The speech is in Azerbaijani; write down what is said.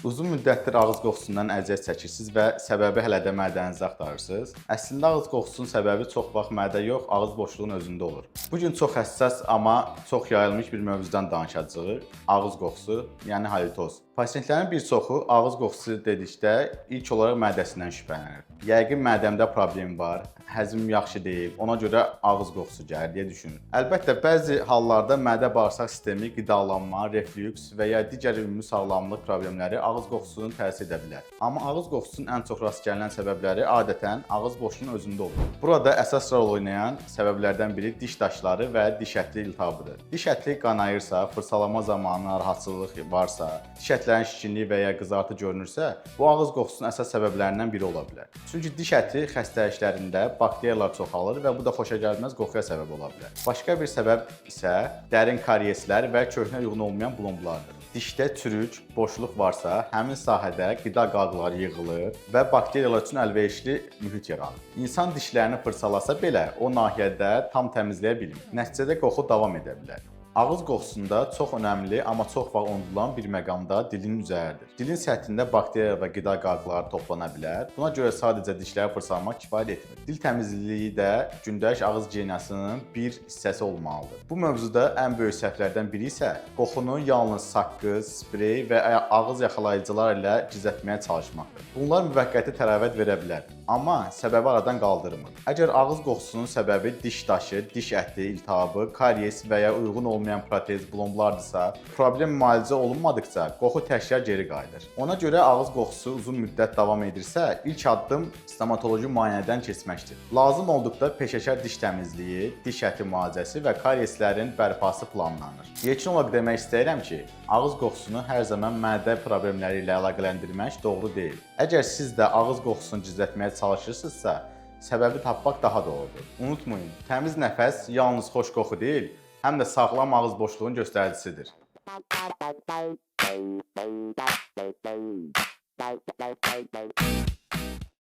Uzun müddətdir ağız qoxusundan əziyyət çəkirsiniz və səbəbi hələ də mədənizdə axtarırsınız. Əslində ağız qoxusunun səbəbi çox vaxt mədə yox, ağız boşluğunun özündə olur. Bu gün çox həssas, amma çox yayılmış bir mövzudan danışacağıq. Ağız qoxusu, yəni halitoz. Pasientlərin bir çoxu ağız qoxusu dedikdə ilk olaraq mədəsindən şübhələnir. Yəqin mədəmdə problem var, həzmim yaxşı deyil, ona görə ağız qoxusu gəlir deyə düşünür. Əlbəttə, bəzi hallarda mədə-bağırsaq sistemi, qidalanma, reflüks və ya digər ümumi sağlamlıq problemləri ağız qoxusunu təsir edə bilər. Amma ağız qoxusunun ən çox rast gəlinən səbəbləri adətən ağız boşluğunun özündə olur. Burada əsas rol oynayan səbəblərdən biri diş daşları və diş ətli iltihabıdır. Diş ətli qanayırsa, fırçalama zamanı narahatçılıq varsa, diş ətlərin şişkinliyi və ya qızartı görünürsə, bu ağız qoxusunun əsas səbəblərindən biri ola bilər. Çünki diş əti xəstəliklərində bakteriyalar çoxalır və bu da xoşagəlməz qoxuya səbəb ola bilər. Başqa bir səbəb isə dərin karyeslər və köhnə uyğun olmayan blomblardır. Dişdə çürük, boşluq varsa, həmin sahədə qida qalğıları yığılır və bakteriyalar üçün əlverişli mühit yaranır. İnsan dişlərini fırçalasa belə, o nahiyədə tam təmizləyə bilmir. Nəticədə qoxu davam edə bilər. Ağız qoxusunda çox önəmli, amma çox vaxt unudulan bir məqamda dilin üzəridir. Dilin səthində bakteriya və qida qalğıları toplana bilər. Buna görə sadəcə dişləri fırçalamaq kifayət etmir. Dil təmizliyi də gündəlik ağız gigiyenasının bir hissəsi olmalıdır. Bu mövzuda ən böyük səhvlərdən biri isə qoxunu yalnız saqqız, sprey və ağız yaxalayıcılar ilə gizlətməyə çalışmaqdır. Bunlar müvəqqəti təravət verə bilər, amma səbəbi aradan qaldırmır. Əgər ağız qoxusunun səbəbi diş daşı, diş əti, iltihabı, karies və ya uyğun olmayan protez, blomblardırsa, problem müalicə olunmadıqca qoxu təkrar geri qayıdır. Ona görə ağız qoxusu uzun müddət davam edirsə, ilk addım stomatoloji müayinədən keçməkdir. Lazım olduqda peşəkar diş təmizliyi, diş əti müalicəsi və karieslərin bərpası planlanır. Yekun olaraq demək istəyirəm ki, ağız qoxusunu hər zaman mədə problemləri ilə əlaqələndirmək doğru deyil. Əgər siz də ağız qoxusunu gizlətməyə çalışırsınızsa, səbəbi tapmaq daha doğrudur. Unutmayın, təmiz nəfəs yalnız xoş qoxu deyil, həm də sağlam ağız boşluğunun göstəricisidir.